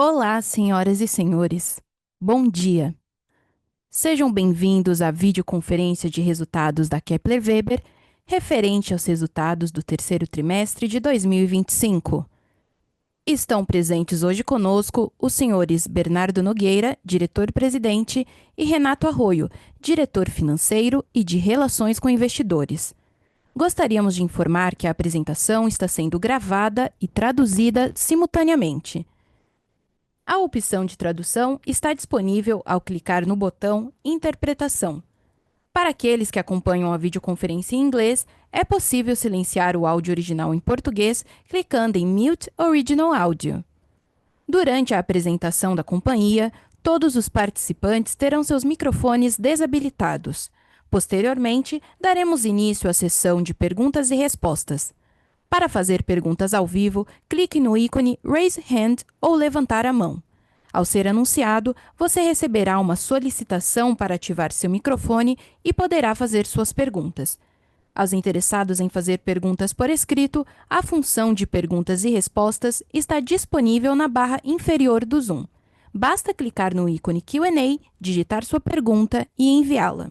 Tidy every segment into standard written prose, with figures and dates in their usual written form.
Olá, senhoras e senhores. Bom dia. Sejam bem-vindos à videoconferência de resultados da Kepler Weber, referente aos resultados do terceiro trimestre de 2025. Estão presentes hoje conosco os senhores Bernardo Nogueira, diretor-presidente, e Renato Arroio, diretor financeiro e de Relações com Investidores. Gostaríamos de informar que a apresentação está sendo gravada e traduzida simultaneamente. A opção de tradução está disponível ao clicar no botão Interpretação. Para aqueles que acompanham a videoconferência em inglês, é possível silenciar o áudio original em português clicando em Mute Original Audio. Durante a apresentação da companhia, todos os participantes terão seus microfones desabilitados. Posteriormente, daremos início à sessão de perguntas e respostas. Para fazer perguntas ao vivo, clique no ícone Raise Hand ou levantar a mão. Ao ser anunciado, você receberá uma solicitação para ativar seu microfone e poderá fazer suas perguntas. Aos interessados em fazer perguntas por escrito, a função de perguntas e respostas está disponível na barra inferior do Zoom. Basta clicar no ícone Q&A, digitar sua pergunta e enviá-la.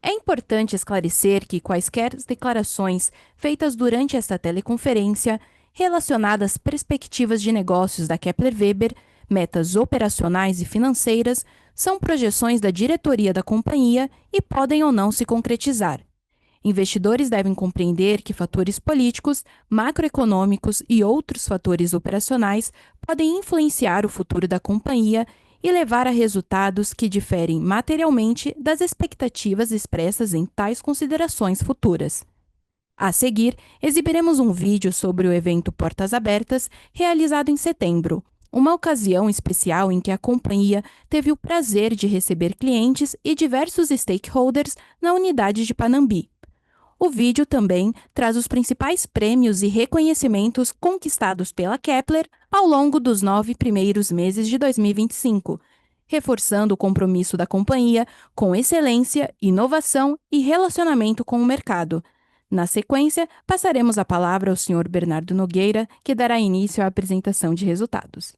É importante esclarecer que quaisquer declarações feitas durante esta teleconferência relacionadas às perspectivas de negócios da Kepler Weber, metas operacionais e financeiras, são projeções da diretoria da companhia e podem ou não se concretizar. Investidores devem compreender que fatores políticos, macroeconômicos e outros fatores operacionais podem influenciar o futuro da companhia e levar a resultados que diferem materialmente das expectativas expressas em tais considerações futuras. A seguir, exibiremos um vídeo sobre o evento Portas Abertas, realizado em setembro, uma ocasião especial em que a companhia teve o prazer de receber clientes e diversos stakeholders na unidade de Panambi. O vídeo também traz os principais prêmios e reconhecimentos conquistados pela Kepler ao longo dos 9 primeiros meses de 2025, reforçando o compromisso da companhia com excelência, inovação e relacionamento com o mercado. Na sequência, passaremos a palavra ao Sr. Bernardo Nogueira, que dará início à apresentação de resultados.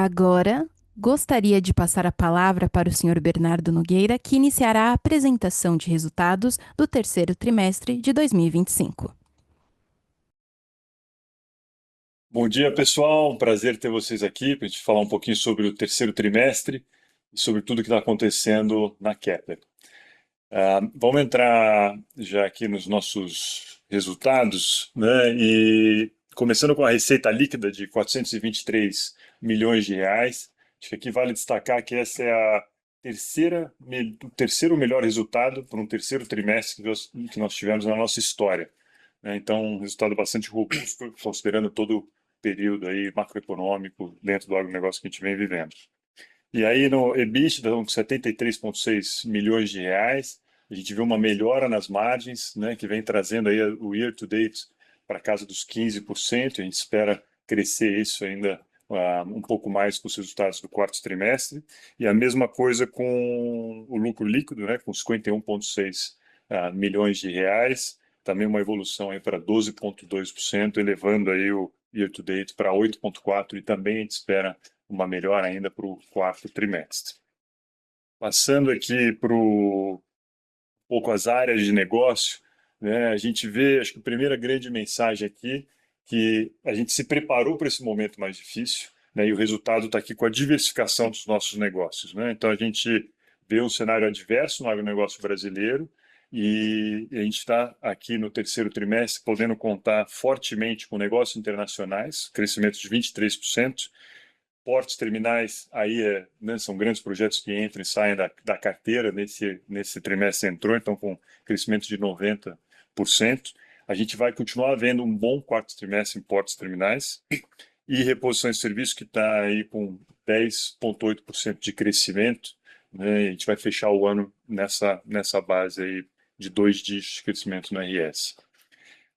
Agora, gostaria de passar a palavra para o Sr. Bernardo Nogueira, que iniciará a apresentação de resultados do terceiro trimestre de 2025. Bom dia, pessoal. Um prazer ter vocês aqui para a gente falar um pouquinho sobre o terceiro trimestre e sobre tudo que está acontecendo na Kepler. Vamos entrar já aqui nos nossos resultados, né? E começando com a receita líquida de 423 milhões de reais. Acho que aqui vale destacar que essa é o terceiro melhor resultado para um terceiro trimestre que nós tivemos na nossa história, né? Então, um resultado bastante robusto, considerando todo o período aí macroeconômico dentro do agronegócio que a gente vem vivendo. E aí no EBITDA, com 73,6 milhões de reais, a gente viu uma melhora nas margens, né, que vem trazendo aí o year to date para casa dos 15%, a gente espera crescer isso ainda um pouco mais com os resultados do quarto trimestre, e a mesma coisa com o lucro líquido, né, com 51,6 milhões de reais, também uma evolução aí para 12,2%, elevando aí o year-to-date para 8,4%, e também a gente espera uma melhora ainda para o quarto trimestre. Passando aqui para pouco as áreas de negócio, né, a gente vê, acho que a primeira grande mensagem aqui, que a gente se preparou para esse momento mais difícil, né, e o resultado está aqui com a diversificação dos nossos negócios, né? Então a gente vê um cenário adverso no agronegócio brasileiro e a gente está aqui no terceiro trimestre podendo contar fortemente com negócios internacionais, crescimento de 23%. Portos, terminais, aí né, são grandes projetos que entram e saem da carteira, nesse trimestre entrou, então com crescimento de 90%. A gente vai continuar vendo um bom quarto trimestre em portos terminais e reposições de serviço que está aí com 10,8% de crescimento, né, a gente vai fechar o ano nessa base aí de 2 dígitos de crescimento no RS.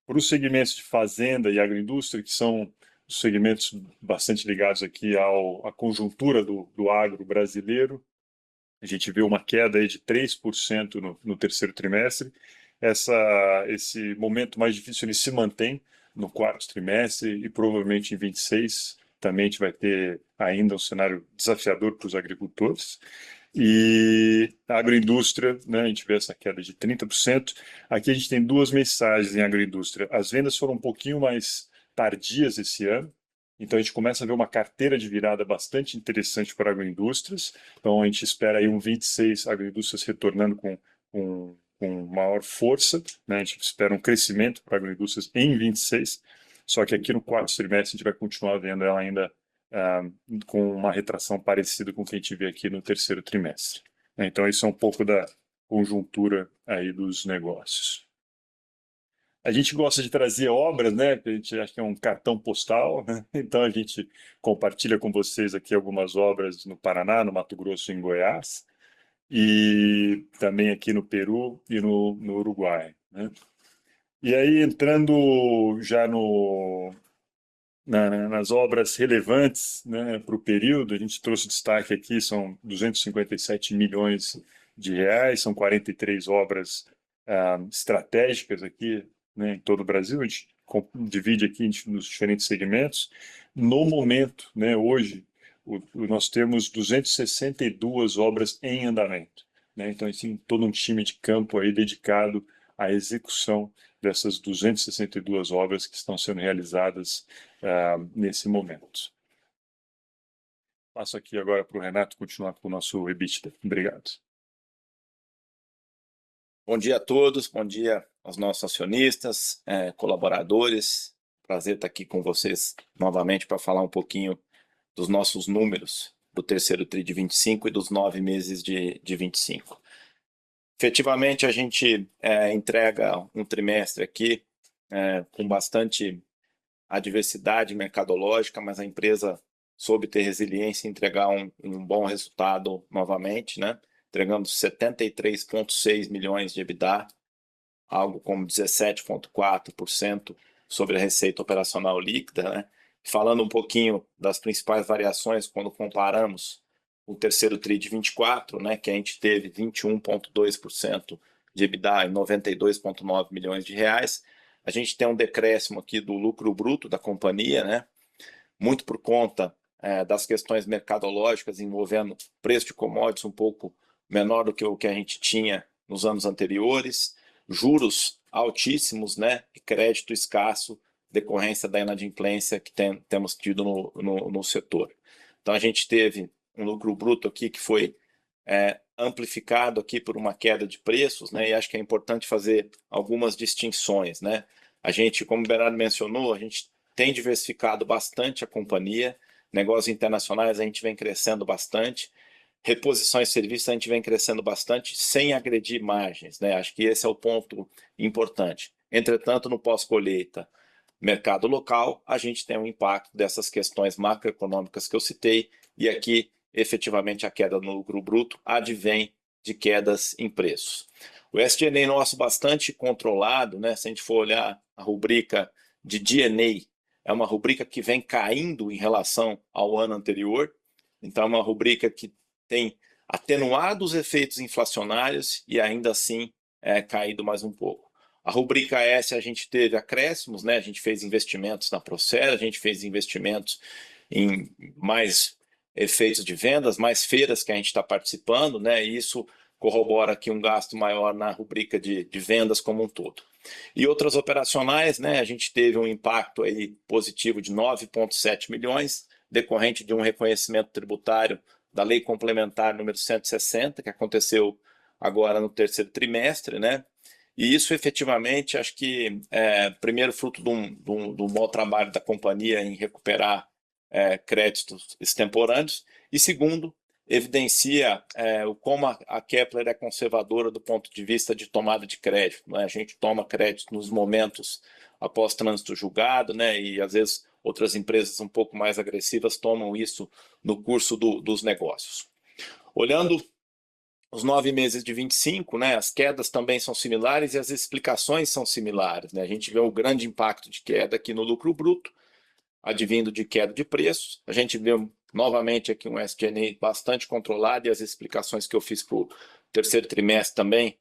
Para os segmentos de fazenda e agroindústria, que são os segmentos bastante ligados aqui à conjuntura do agro brasileiro, a gente vê uma queda aí de 3% no terceiro trimestre. Esse momento mais difícil ele se mantém no quarto trimestre e provavelmente em 26 também a gente vai ter ainda um cenário desafiador para os agricultores. E a agroindústria, né, a gente vê essa queda de 30%. Aqui a gente tem duas mensagens em agroindústria. As vendas foram um pouquinho mais tardias esse ano, então a gente começa a ver uma carteira de virada bastante interessante para agroindústrias. Então a gente espera aí um 26 agroindústrias retornando com maior força, né? A gente espera um crescimento para agroindústrias em 26, só que aqui no quarto trimestre a gente vai continuar vendo ela ainda com uma retração parecida com o que a gente vê aqui no terceiro trimestre. Então isso é um pouco da conjuntura aí dos negócios. A gente gosta de trazer obras, né? A gente acha que é um cartão postal, né? Então a gente compartilha com vocês aqui algumas obras no Paraná, no Mato Grosso e em Goiás, e também aqui no Peru e no Uruguai, né? E aí, entrando já nas obras relevantes, né, para o período, a gente trouxe destaque aqui, são 257 milhões de reais, são 43 obras estratégicas aqui, né, em todo o Brasil, a gente divide aqui nos diferentes segmentos. No momento, né, hoje, nós temos 262 obras em andamento, né? Então, assim, todo um time de campo aí dedicado à execução dessas 262 obras que estão sendo realizadas nesse momento. Passo aqui agora para o Renato continuar com o nosso EBITDA. Obrigado. Bom dia a todos, bom dia aos nossos acionistas, colaboradores. Prazer estar aqui com vocês novamente para falar um pouquinho dos nossos números do terceiro TRI de 25 e dos 9 meses de 25. Efetivamente, a gente entrega um trimestre aqui com bastante adversidade mercadológica, mas a empresa soube ter resiliência e entregar um bom resultado novamente, né? Entregando 73,6 milhões de EBITDA, algo como 17,4% sobre a receita operacional líquida, né? Falando um pouquinho das principais variações quando comparamos o terceiro TRI de 24, né, que a gente teve 21,2% de EBITDA e 92,9 milhões de reais. A gente tem um decréscimo aqui do lucro bruto da companhia, né, muito por conta das questões mercadológicas envolvendo preço de commodities um pouco menor do que o que a gente tinha nos anos anteriores, juros altíssimos, né, e crédito escasso, decorrência da inadimplência que temos tido no setor. Então a gente teve um lucro bruto aqui que foi amplificado aqui por uma queda de preços, né? E acho que é importante fazer algumas distinções, né? A gente, como o Bernardo mencionou, a gente tem diversificado bastante a companhia, negócios internacionais a gente vem crescendo bastante, reposições de serviços a gente vem crescendo bastante sem agredir margens, né? Acho que esse é o ponto importante. Entretanto, no pós-colheita, mercado local, a gente tem um impacto dessas questões macroeconômicas que eu citei, e aqui efetivamente a queda no lucro bruto advém de quedas em preços. O SG&A nosso bastante controlado, né? Se a gente for olhar a rubrica de D&A, é uma rubrica que vem caindo em relação ao ano anterior, então é uma rubrica que tem atenuado os efeitos inflacionários e ainda assim caído mais um pouco. A rubrica S a gente teve acréscimos, né? A gente fez investimentos na Procer, a gente fez investimentos em mais efeitos de vendas, mais feiras que a gente está participando, né? E isso corrobora aqui um gasto maior na rubrica de vendas como um todo. E outras operacionais, né? A gente teve um impacto aí positivo de 9,7 milhões, decorrente de um reconhecimento tributário da Lei Complementar número 160, que aconteceu agora no terceiro trimestre, né? E isso efetivamente, acho que primeiro fruto de um bom trabalho da companhia em recuperar créditos extemporâneos, e segundo, evidencia como a Kepler é conservadora do ponto de vista de tomada de crédito, né? A gente toma crédito nos momentos após trânsito julgado, né? E às vezes outras empresas um pouco mais agressivas tomam isso no curso dos negócios. Olhando os 9 meses de 25, né, as quedas também são similares e as explicações são similares, né? A gente vê um grande impacto de queda aqui no lucro bruto, advindo de queda de preços. A gente vê novamente aqui um SG&A bastante controlado e as explicações que eu fiz para o terceiro trimestre também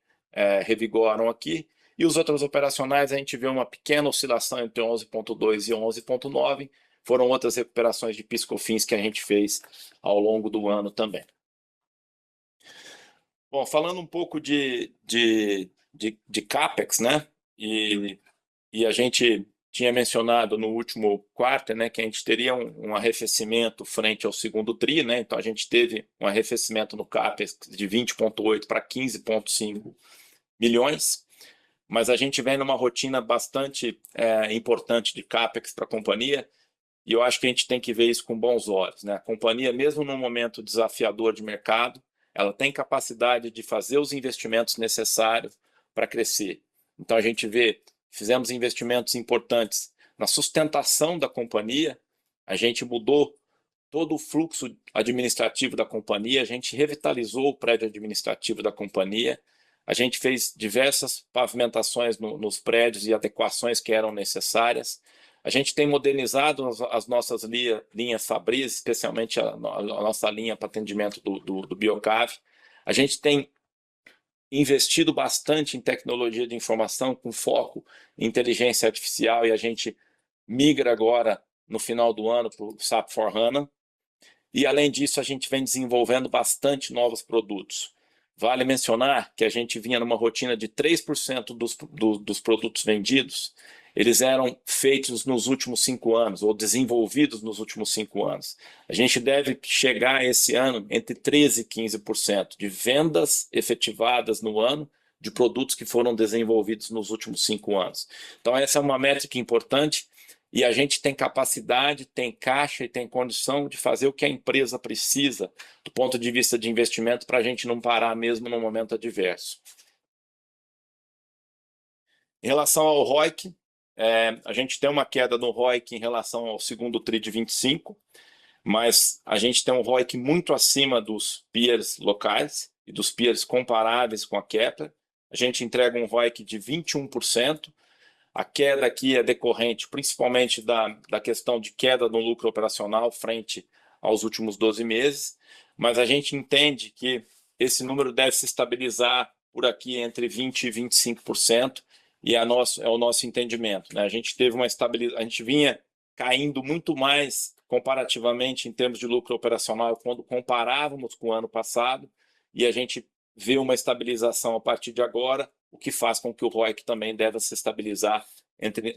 revigoram aqui. E os outros operacionais a gente vê uma pequena oscilação entre 11,2 e 11,9. Foram outras recuperações de PIS/COFINS que a gente fez ao longo do ano também. Bom, falando um pouco de CAPEX, né? E a gente tinha mencionado no último quarto, né, que a gente teria um arrefecimento frente ao segundo TRI, né? Então a gente teve um arrefecimento no CAPEX de 20,8 para 15,5 milhões, mas a gente vem numa rotina bastante importante de CAPEX para a companhia, e eu acho que a gente tem que ver isso com bons olhos, né? A companhia, mesmo num momento desafiador de mercado, ela tem capacidade de fazer os investimentos necessários para crescer. Então a gente vê, fizemos investimentos importantes na sustentação da companhia, a gente mudou todo o fluxo administrativo da companhia, a gente revitalizou o prédio administrativo da companhia, a gente fez diversas pavimentações nos prédios e adequações que eram necessárias. A gente tem modernizado as nossas linhas Fabris, especialmente a nossa linha para atendimento do Biocav. A gente tem investido bastante em tecnologia de informação com foco em inteligência artificial, e a gente migra agora no final do ano para o SAP S/4HANA. E além disso, a gente vem desenvolvendo bastante novos produtos. Vale mencionar que a gente vinha numa rotina de 3% dos produtos vendidos, eles eram feitos nos últimos 5 anos, ou desenvolvidos nos últimos 5 anos. A gente deve chegar esse ano entre 13% e 15% de vendas efetivadas no ano de produtos que foram desenvolvidos nos últimos 5 anos. Então essa é uma métrica importante, e a gente tem capacidade, tem caixa e tem condição de fazer o que a empresa precisa do ponto de vista de investimento para a gente não parar mesmo no momento adverso. Em relação ao ROIC, a gente tem uma queda no ROIC em relação ao segundo TRI de 25, mas a gente tem um ROIC muito acima dos peers locais e dos peers comparáveis com a Kepler. A gente entrega um ROIC de 21%. A queda aqui é decorrente principalmente da questão de queda no lucro operacional frente aos últimos 12 meses, mas a gente entende que esse número deve se estabilizar por aqui entre 20% e 25%, e é o nosso entendimento, né? A gente teve uma estabilização, a gente vinha caindo muito mais comparativamente em termos de lucro operacional quando comparávamos com o ano passado, e a gente vê uma estabilização a partir de agora, o que faz com que o ROIC também deva se estabilizar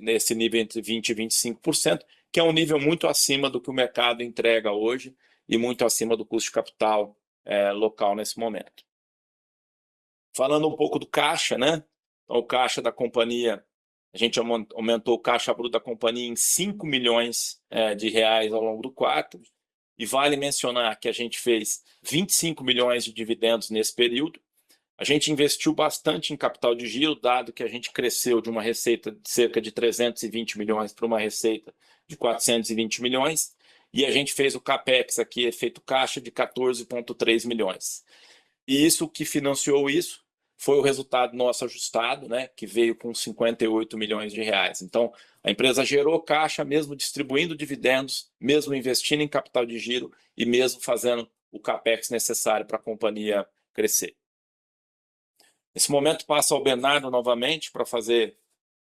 nesse nível entre 20% e 25%, que é um nível muito acima do que o mercado entrega hoje e muito acima do custo de capital local nesse momento. Falando um pouco do caixa, né? Então, o caixa da companhia, a gente aumentou o caixa bruto da companhia em 5 milhões de reais ao longo do quarto, e vale mencionar que a gente fez 25 milhões de dividendos nesse período. A gente investiu bastante em capital de giro, dado que a gente cresceu de uma receita de cerca de 320 milhões para uma receita de 420 milhões, e a gente fez o CAPEX aqui, efeito caixa, de 14,3 milhões. E isso que financiou isso foi o resultado nosso ajustado, né, que veio com 58 milhões de reais. Então, a empresa gerou caixa, mesmo distribuindo dividendos, mesmo investindo em capital de giro e mesmo fazendo o CAPEX necessário para a companhia crescer. Nesse momento, passo ao Bernardo novamente para fazer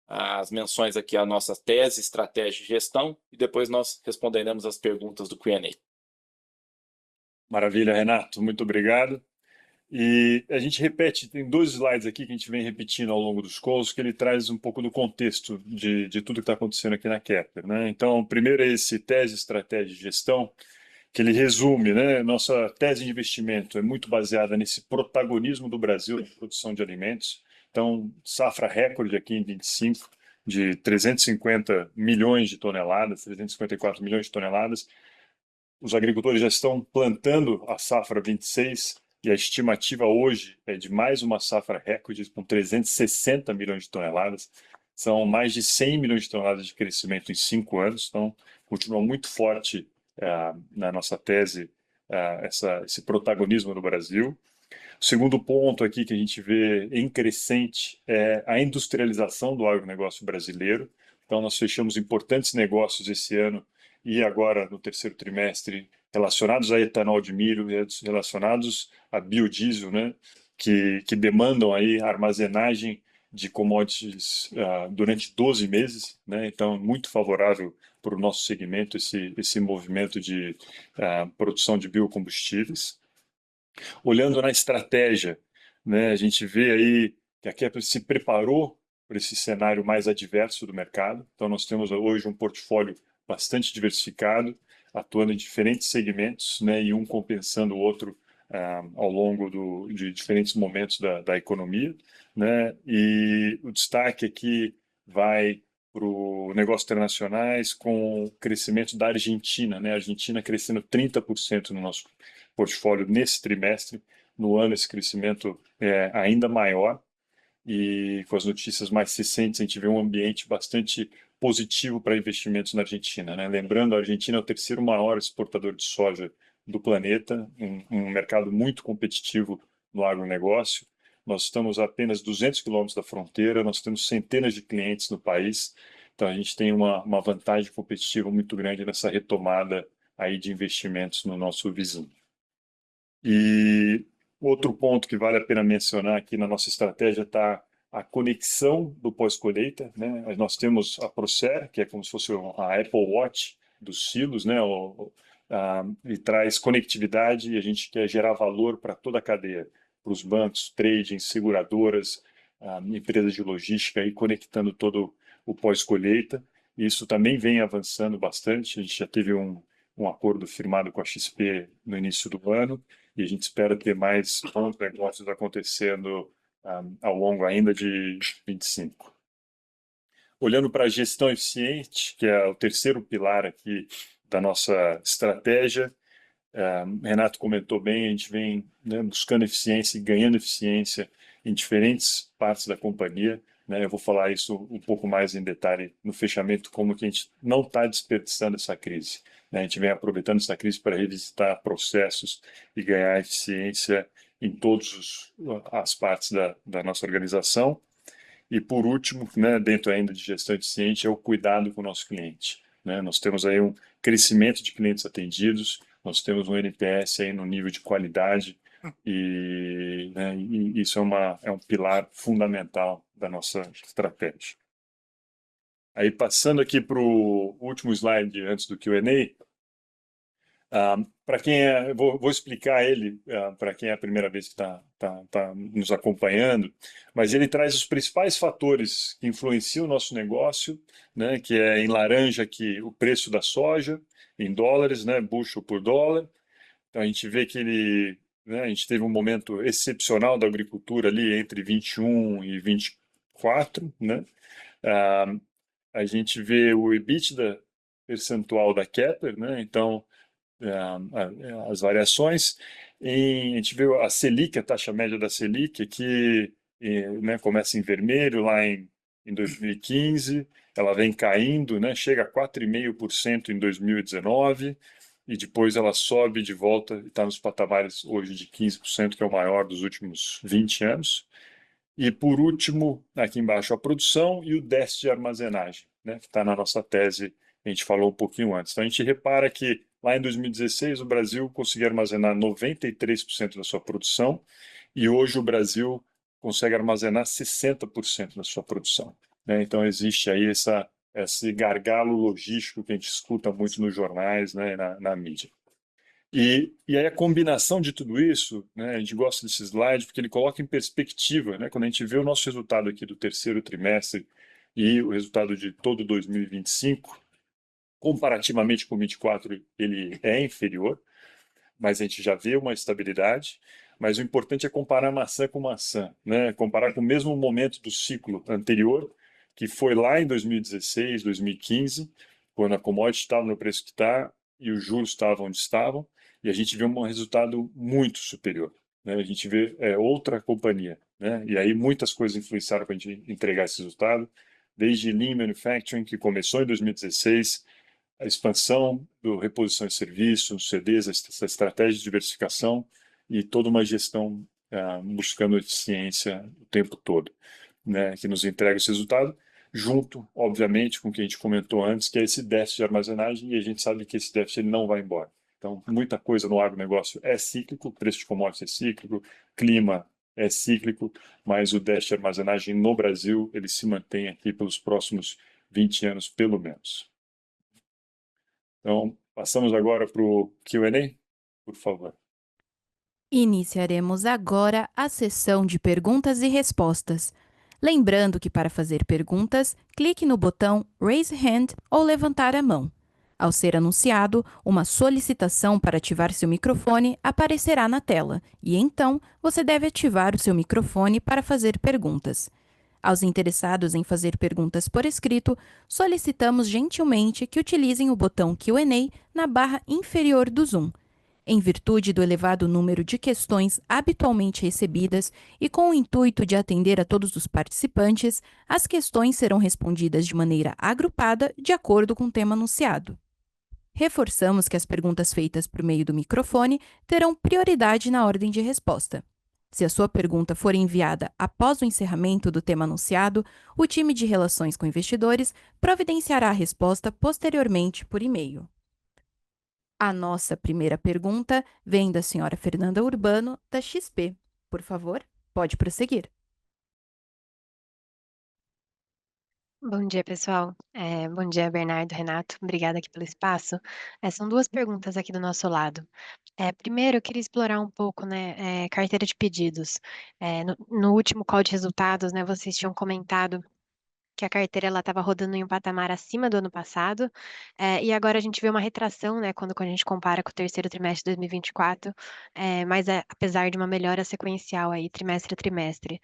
as menções aqui à nossa tese, estratégia e gestão, e depois nós responderemos as perguntas do Q&A. Maravilha, Renato, muito obrigado. E a gente repete, tem 2 slides aqui que a gente vem repetindo ao longo dos calls, que ele traz um pouco do contexto de tudo que está acontecendo aqui na Kepler, né? Então, primeiro é esse tese, estratégia e gestão, que ele resume, né? Nossa tese de investimento é muito baseada nesse protagonismo do Brasil na produção de alimentos. Então, safra recorde aqui em 25, de 350 milhões de toneladas, 354 milhões de toneladas. Os agricultores já estão plantando a safra 26 e a estimativa hoje é de mais uma safra recorde com 360 milhões de toneladas. São mais de 100 milhões de toneladas de crescimento em 5 anos, então continua muito forte na nossa tese esse protagonismo do Brasil. O segundo ponto aqui que a gente vê em crescente é a industrialização do agronegócio brasileiro. Então, nós fechamos importantes negócios esse ano e agora no terceiro trimestre relacionados a etanol de milho, relacionados a biodiesel, né, que demandam aí armazenagem de commodities durante 12 meses, né, então muito favorável para o nosso segmento esse movimento de produção de biocombustíveis. Olhando na estratégia, né, a gente vê aí que a Kepler se preparou para esse cenário mais adverso do mercado. Então, nós temos hoje um portfólio bastante diversificado, atuando em diferentes segmentos, né, e um compensando o outro ao longo de diferentes momentos da economia, né? E o destaque aqui vai para o negócios internacionais com o crescimento da Argentina, né? A Argentina crescendo 30% no nosso portfólio nesse trimestre. No ano, esse crescimento é ainda maior. E com as notícias mais recentes, a gente vê um ambiente bastante positivo para investimentos na Argentina, né? Lembrando, a Argentina é o terceiro maior exportador de soja do planeta, um mercado muito competitivo no agronegócio. Nós estamos a apenas 200 quilômetros da fronteira, nós temos centenas de clientes no país, então a gente tem uma vantagem competitiva muito grande nessa retomada aí de investimentos no nosso vizinho. E outro ponto que vale a pena mencionar aqui na nossa estratégia está a conexão do pós-colheita, né? Nós temos a Procer, que é como se fosse a Apple Watch dos silos, né? E traz conectividade e a gente quer gerar valor para toda a cadeia, para os bancos, trading, seguradoras, empresas de logística, e conectando todo o pós-colheita. Isso também vem avançando bastante. A gente já teve um acordo firmado com a XP no início do ano e a gente espera ter mais bons negócios acontecendo ao longo ainda de 25. Olhando para a gestão eficiente, que é o terceiro pilar aqui da nossa estratégia, Renato comentou bem, a gente vem, né, buscando eficiência e ganhando eficiência em diferentes partes da companhia, né? Eu vou falar isso um pouco mais em detalhe no fechamento, como que a gente não está desperdiçando essa crise, né? A gente vem aproveitando essa crise para revisitar processos e ganhar eficiência em todas as partes da nossa organização. E por último, né, dentro ainda de gestão eficiente, é o cuidado com o nosso cliente, né? Nós temos aí um crescimento de clientes atendidos, nós temos um NPS aí no nível de qualidade né, e isso é um pilar fundamental da nossa estratégia. Aí passando aqui para o último slide antes do Q&A, para quem vou explicar ele para quem é a primeira vez que está nos acompanhando, mas ele traz os principais fatores que influenciam o nosso negócio, né, que é em laranja aqui o preço da soja, em dólares, né, bushel por dólar. Então a gente vê que né, a gente teve um momento excepcional da agricultura ali entre 21 e 24, né? A gente vê o EBITDA percentual da Kepler, né? Então as variações. A gente vê a Selic, a taxa média da Selic, que né, começa em vermelho lá em 2015, ela vem caindo, né, chega a 4,5% em 2019, e depois ela sobe de volta e está nos patamares hoje de 15%, que é o maior dos últimos 20 anos. E, por último, aqui embaixo, a produção e o déficit de armazenagem, né, que está na nossa tese, a gente falou um pouquinho antes. Então, a gente repara que lá em 2016 o Brasil conseguia armazenar 93% da sua produção e hoje o Brasil consegue armazenar 60% da sua produção, né? Então, existe aí esse gargalo logístico que a gente escuta muito nos jornais, né, na mídia. E aí a combinação de tudo isso, né, a gente gosta desse slide porque ele coloca em perspectiva, né, quando a gente vê o nosso resultado aqui do terceiro trimestre e o resultado de todo 2025, comparativamente com o 24, ele é inferior, mas a gente já vê uma estabilidade. Mas o importante é comparar maçã com maçã, né, comparar com o mesmo momento do ciclo anterior, que foi lá em 2016, 2015, quando a commodity estava no preço que está e os juros estavam onde estavam, e a gente vê um resultado muito superior, né? A gente vê outra companhia, né? E aí muitas coisas influenciaram para a gente entregar esse resultado, desde Lean Manufacturing, que começou em 2016, a expansão do reposição de serviços, CDs, essa estratégia de diversificação e toda uma gestão buscando eficiência o tempo todo, né, que nos entrega esse resultado, junto, obviamente, com o que a gente comentou antes, que é esse déficit de armazenagem, e a gente sabe que esse déficit ele não vai embora. Então, muita coisa no agronegócio é cíclico, o preço de commodities é cíclico, clima é cíclico, mas o déficit de armazenagem no Brasil, ele se mantém aqui pelos próximos 20 anos, pelo menos. Então, passamos agora para o Q&A, por favor. Iniciaremos agora a sessão de perguntas e respostas. Lembrando que para fazer perguntas, clique no botão Raise Hand ou levantar a mão. Ao ser anunciado, uma solicitação para ativar seu microfone aparecerá na tela e então você deve ativar o seu microfone para fazer perguntas. Aos interessados em fazer perguntas por escrito, solicitamos gentilmente que utilizem o botão Q&A na barra inferior do Zoom. Em virtude do elevado número de questões habitualmente recebidas e com o intuito de atender a todos os participantes, as questões serão respondidas de maneira agrupada de acordo com o tema anunciado. Reforçamos que as perguntas feitas por meio do microfone terão prioridade na ordem de resposta. Se a sua pergunta for enviada após o encerramento do tema anunciado, o time de Relações com Investidores providenciará a resposta posteriormente por e-mail. A nossa primeira pergunta vem da senhora Fernanda Urbano, da XP. Por favor, pode prosseguir. Bom dia, pessoal. Bom dia, Bernardo, Renato. Obrigada aqui pelo espaço. São duas perguntas aqui do nosso lado. Primeiro, eu queria explorar um pouco, né, carteira de pedidos. No último call de resultados, né, vocês tinham comentado que a carteira ela estava rodando em um patamar acima do ano passado, e agora a gente vê uma retração, né, quando a gente compara com o terceiro trimestre de 2024, mas apesar de uma melhora sequencial aí, trimestre a trimestre.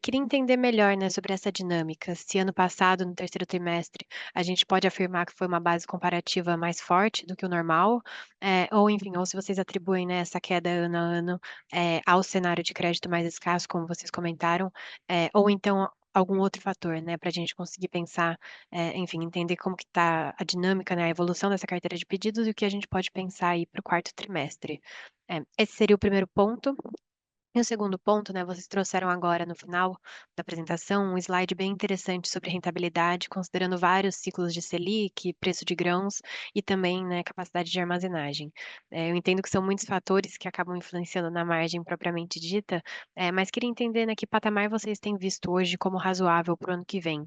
Queria entender melhor, né, sobre essa dinâmica, se ano passado, no terceiro trimestre, a gente pode afirmar que foi uma base comparativa mais forte do que o normal, ou enfim, ou se vocês atribuem, né, essa queda ano a ano, ao cenário de crédito mais escasso, como vocês comentaram, ou então algum outro fator, né, para a gente conseguir pensar, enfim, entender como que está a dinâmica, né, a evolução dessa carteira de pedidos e o que a gente pode pensar aí para o quarto trimestre. Esse seria o primeiro ponto. E o segundo ponto, né, vocês trouxeram agora no final da apresentação um slide bem interessante sobre rentabilidade, considerando vários ciclos de Selic, preço de grãos e também, né, capacidade de armazenagem. Eu entendo que são muitos fatores que acabam influenciando na margem propriamente dita, mas queria entender, né, que patamar vocês têm visto hoje como razoável para o ano que vem,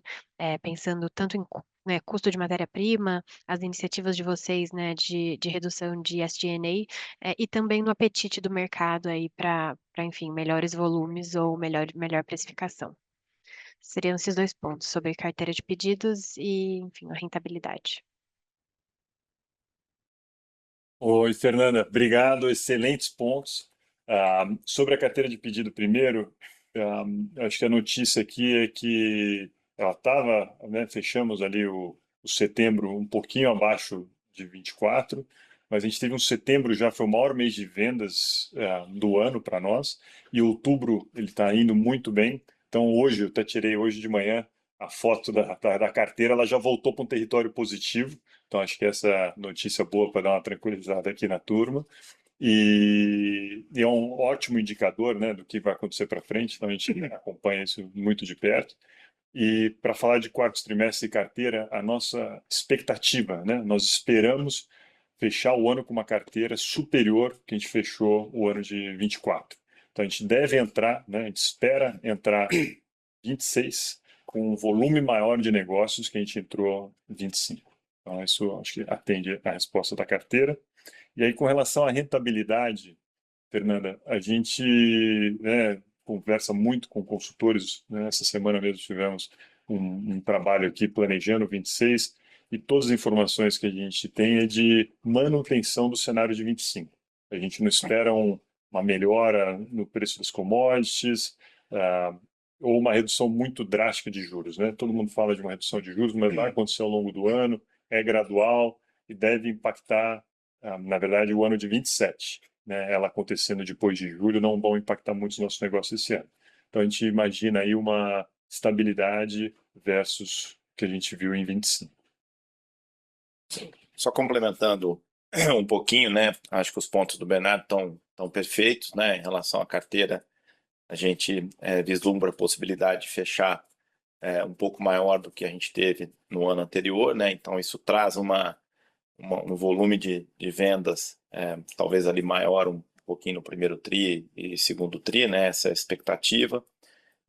pensando tanto em né, custo de matéria-prima, as iniciativas de vocês, né, de redução de SG&A, e também no apetite do mercado aí para, enfim, melhores volumes ou melhor precificação. Seriam esses dois pontos, sobre carteira de pedidos e, enfim, a rentabilidade. Oi, Fernanda, obrigado, excelentes pontos. Sobre a carteira de pedido primeiro, acho que a notícia aqui é que ela estava, né, fechamos ali o setembro um pouquinho abaixo de 24, mas a gente teve um setembro já, foi o maior mês de vendas do ano para nós, e outubro ele está indo muito bem. Então hoje, eu até tirei hoje de manhã a foto da carteira, ela já voltou para um território positivo. Então, acho que essa notícia boa para dar uma tranquilizada aqui na turma. e é um ótimo indicador, né, do que vai acontecer para frente, então a gente acompanha isso muito de perto. E para falar de quarto trimestre e carteira, a nossa expectativa, né, nós esperamos fechar o ano com uma carteira superior que a gente fechou o ano de 24. Então a gente deve entrar, né, a gente espera entrar 26 com um volume maior de negócios que a gente entrou em 25. Então isso acho que atende a resposta da carteira. E aí com relação à rentabilidade, Fernanda, a gente, né, conversa muito com consultores, né? Essa semana mesmo tivemos um trabalho aqui planejando 26 e todas as informações que a gente tem é de manutenção do cenário de 25. A gente não espera uma melhora no preço das commodities, ou uma redução muito drástica de juros, né? Todo mundo fala de uma redução de juros, mas vai acontecer ao longo do ano, é gradual e deve impactar, na verdade, o ano de 27. Né, ela acontecendo depois de julho, não vão impactar muito os nossos negócios esse ano. Então a gente imagina aí uma estabilidade versus o que a gente viu em 25. Só complementando um pouquinho, né? Acho que os pontos do Bernardo estão perfeitos, né? Em relação à carteira, a gente vislumbra a possibilidade de fechar um pouco maior do que a gente teve no ano anterior, né? Então isso traz um volume de vendas talvez ali maior um pouquinho no primeiro tri e segundo tri, né? Essa é a expectativa.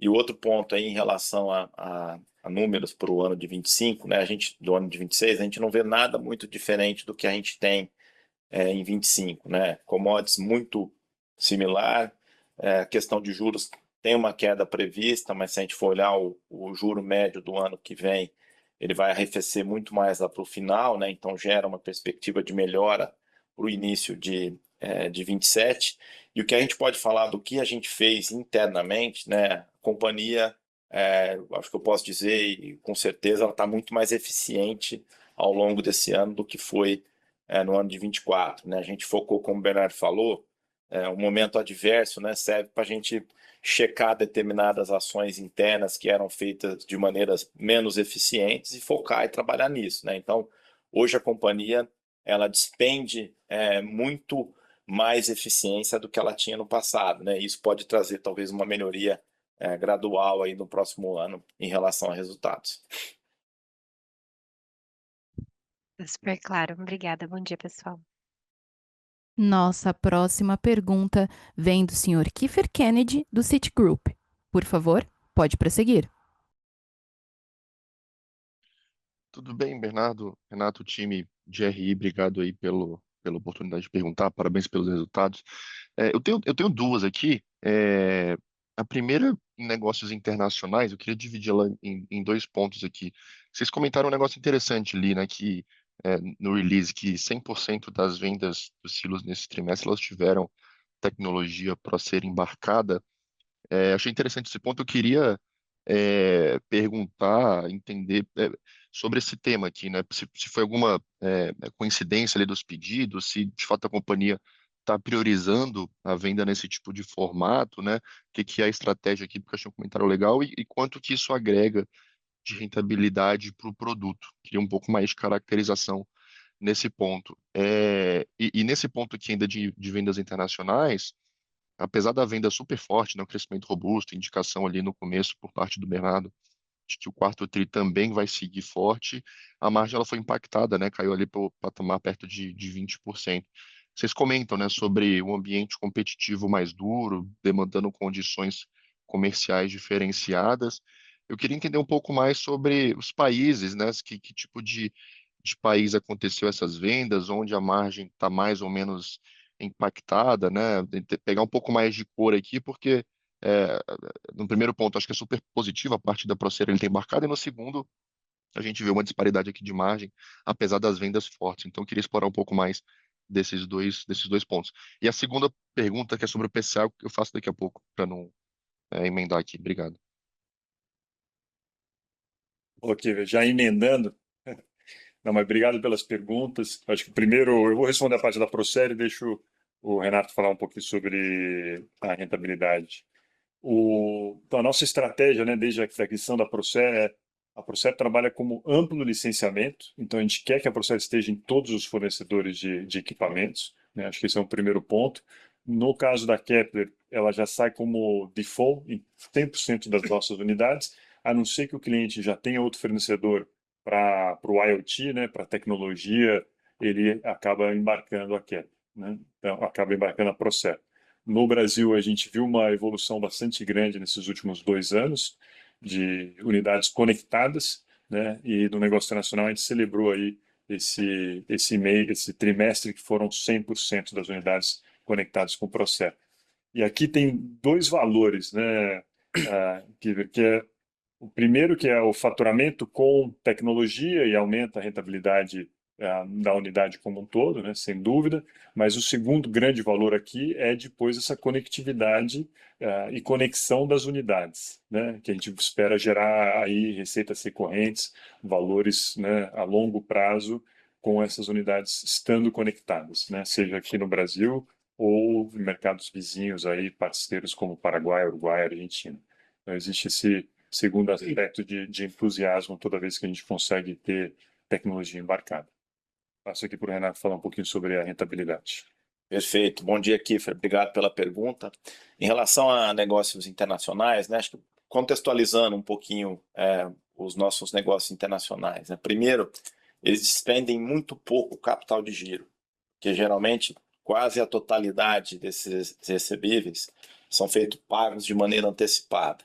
E o outro ponto aí em relação a números para o ano de 25, né? Do ano de 26, a gente não vê nada muito diferente do que a gente tem em 25, né? Commodities muito similar, a questão de juros tem uma queda prevista, mas se a gente for olhar o juro médio do ano que vem, ele vai arrefecer muito mais lá para o final, né? Então gera uma perspectiva de melhora para o início de 27. E o que a gente pode falar do que a gente fez internamente, né? A companhia, acho que eu posso dizer, e com certeza ela está muito mais eficiente ao longo desse ano do que foi no ano de 24. Né? A gente focou, como o Bernardo falou, um momento adverso, né? Serve para a gente checar determinadas ações internas que eram feitas de maneiras menos eficientes e focar e trabalhar nisso. Né? Então, hoje a companhia ela despende muito mais eficiência do que ela tinha no passado. Né? Isso pode trazer talvez uma melhoria gradual aí no próximo ano em relação a resultados. Super claro. Obrigada. Bom dia, pessoal. Nossa próxima pergunta vem do Sr. Kiefer Kennedy, do Citigroup. Por favor, pode prosseguir. Tudo bem, Bernardo, Renato, time de RI, obrigado aí pela oportunidade de perguntar, parabéns pelos resultados. Eu tenho duas aqui. A primeira, em negócios internacionais, eu queria dividi-la em dois pontos aqui. Vocês comentaram um negócio interessante ali, né, que no release, que 100% das vendas dos silos nesse trimestre, elas tiveram tecnologia para ser embarcada. Achei interessante esse ponto. Eu queria perguntar, entender sobre esse tema aqui, né? Se foi alguma coincidência ali dos pedidos, se de fato a companhia está priorizando a venda nesse tipo de formato, né? O que é a estratégia aqui, porque eu achei um comentário legal, e quanto que isso agrega de rentabilidade para o produto. Queria um pouco mais de caracterização nesse ponto. E nesse ponto aqui ainda de vendas internacionais, apesar da venda super forte, né, um crescimento robusto, indicação ali no começo por parte do Bernardo, de que o quarto tri também vai seguir forte, a margem ela foi impactada, né, caiu ali para o patamar perto de 20%. Vocês comentam, né, sobre um ambiente competitivo mais duro, demandando condições comerciais diferenciadas. Eu queria entender um pouco mais sobre os países, né, que tipo de país aconteceu essas vendas, onde a margem está mais ou menos impactada, né? Pegar um pouco mais de cor aqui, porque é, no primeiro ponto acho que é super positiva a parte da Procer ele ter embarcado, e no segundo a gente vê uma disparidade aqui de margem, apesar das vendas fortes. Então eu queria explorar um pouco mais desses dois pontos. E a segunda pergunta, que é sobre o PCA, eu faço daqui a pouco, para não emendar aqui. Obrigado. Ok, já emendando. Não, mas obrigado pelas perguntas. Acho que primeiro eu vou responder a parte da Procer e deixo o Renato falar um pouquinho sobre a rentabilidade. Então, a nossa estratégia, né, desde a aquisição da Procer, a Procer trabalha como amplo licenciamento, então a gente quer que a Procer esteja em todos os fornecedores de equipamentos, né? Acho que esse é um primeiro ponto. No caso da Kepler, ela já sai como default em 100% das nossas unidades, a não ser que o cliente já tenha outro fornecedor para o IoT, né, para tecnologia, ele acaba embarcando a Kepler, né? Então, acaba embarcando a Procer. No Brasil, a gente viu uma evolução bastante grande nesses últimos 2 anos de unidades conectadas, né? E no negócio internacional a gente celebrou aí esse trimestre que foram 100% das unidades conectadas com o Procer. E aqui tem dois valores, né? Que é o primeiro, que é o faturamento com tecnologia e aumenta a rentabilidade da unidade como um todo, né, sem dúvida, mas o segundo grande valor aqui é depois essa conectividade e conexão das unidades, né, que a gente espera gerar aí receitas recorrentes, valores, né, a longo prazo com essas unidades estando conectadas, né, seja aqui no Brasil ou em mercados vizinhos aí, parceiros como Paraguai, Uruguai, Argentina. Então existe esse segundo aspecto de entusiasmo toda vez que a gente consegue ter tecnologia embarcada. Passo aqui para o Renato falar um pouquinho sobre a rentabilidade. Perfeito. Bom dia, Kiefer. Obrigado pela pergunta. Em relação a negócios internacionais, né, acho que contextualizando um pouquinho os nossos negócios internacionais, né, primeiro, eles despendem muito pouco capital de giro, que geralmente quase a totalidade desses recebíveis são feitos pagos de maneira antecipada.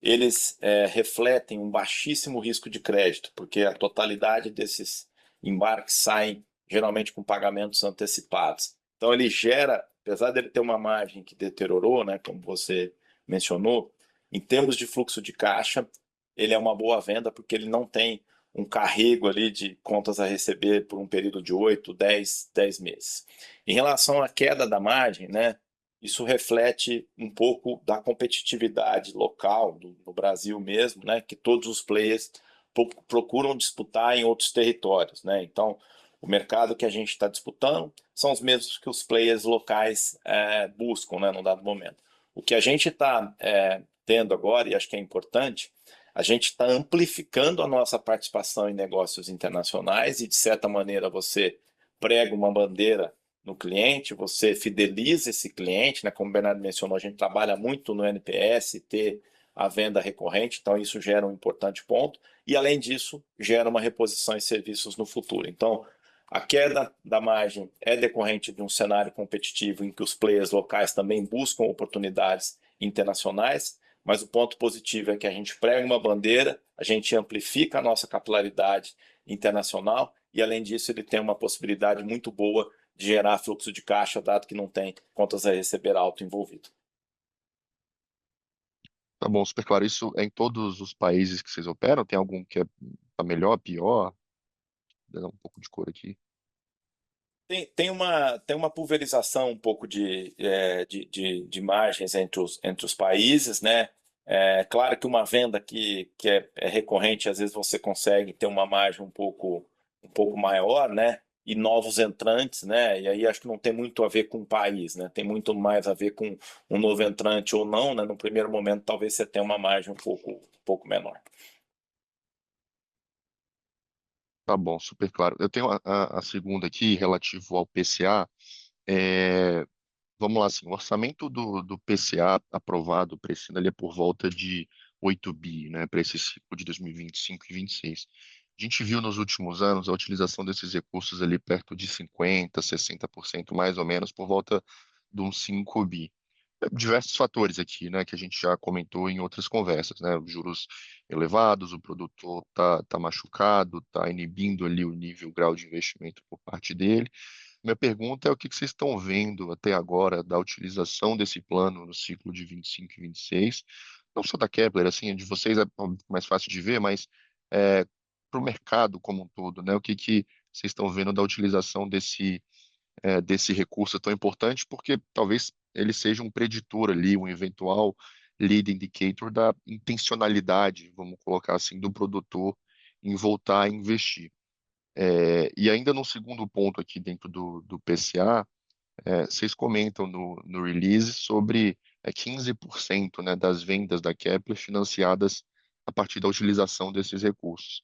Eles refletem um baixíssimo risco de crédito, porque a totalidade desses embarques saem geralmente com pagamentos antecipados. Então ele gera, apesar dele ter uma margem que deteriorou, né, como você mencionou, em termos de fluxo de caixa, ele é uma boa venda porque ele não tem um carrego ali de contas a receber por um período de 8, 10 meses. Em relação à queda da margem, né, isso reflete um pouco da competitividade local no Brasil mesmo, né, que todos os players procuram disputar em outros territórios, né? Então, o mercado que a gente está disputando são os mesmos que os players locais buscam, né, num dado momento. O que a gente está tendo agora, e acho que é importante, a gente está amplificando a nossa participação em negócios internacionais e, de certa maneira, você prega uma bandeira no cliente, você fideliza esse cliente, né? Como o Bernardo mencionou, a gente trabalha muito no NPS, ter a venda recorrente, então isso gera um importante ponto, e além disso, gera uma reposição em serviços no futuro. Então, a queda da margem é decorrente de um cenário competitivo em que os players locais também buscam oportunidades internacionais, mas o ponto positivo é que a gente prega uma bandeira, a gente amplifica a nossa capilaridade internacional e, além disso, ele tem uma possibilidade muito boa de gerar fluxo de caixa, dado que não tem contas a receber alto envolvido. Tá bom, super claro. Isso é em todos os países que vocês operam? Tem algum que tá melhor, pior? Vou dar um pouco de cor aqui. Tem uma pulverização um pouco de margens entre os países, né? É claro que uma venda que é recorrente, às vezes você consegue ter uma margem um pouco maior, né? E novos entrantes, né? E aí acho que não tem muito a ver com o país, né? Tem muito mais a ver com um novo entrante ou não, né? No primeiro momento, talvez você tenha uma margem um pouco menor. Tá bom, super claro. Eu tenho a segunda aqui, relativo ao PCA. É, vamos lá, assim, o orçamento do PCA aprovado para esse ano ali é por volta de 8 bi, né, para esse ciclo de 2025 e 2026. A gente viu nos últimos anos a utilização desses recursos ali perto de 50%, 60% mais ou menos, por volta de uns 5 bi. Diversos fatores aqui, né, que a gente já comentou em outras conversas, né, os juros elevados, o produtor tá machucado, tá inibindo ali o nível, o grau de investimento por parte dele. Minha pergunta é o que vocês estão vendo até agora da utilização desse plano no ciclo de 25 e 26, não só da Kepler, assim, de vocês é mais fácil de ver, mas para o mercado como um todo, né, o que vocês estão vendo da utilização desse recurso tão importante, porque talvez ele seja um preditor ali, um eventual lead indicator da intencionalidade, vamos colocar assim, do produtor em voltar a investir. E ainda no segundo ponto aqui dentro do PCA, vocês comentam no release sobre 15%, né, das vendas da Kepler financiadas a partir da utilização desses recursos.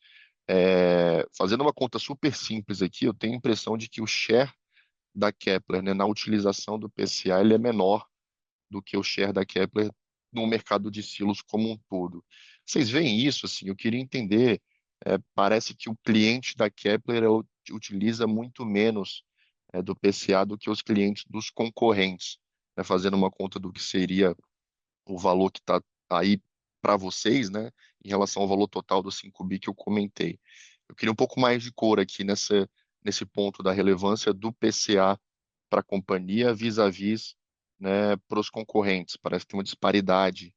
Fazendo uma conta super simples aqui, eu tenho a impressão de que o share da Kepler, né, na utilização do PCA, ele é menor do que o share da Kepler no mercado de silos como um todo. Vocês veem isso? Assim, eu queria entender. Parece que o cliente da Kepler utiliza muito menos do PCA do que os clientes dos concorrentes, né, fazendo uma conta do que seria o valor que está aí para vocês, né, em relação ao valor total do 5 bi que eu comentei. Eu queria um pouco mais de cor aqui nesse ponto da relevância do PCA para a companhia vis-à-vis, né, para os concorrentes. Parece que tem uma disparidade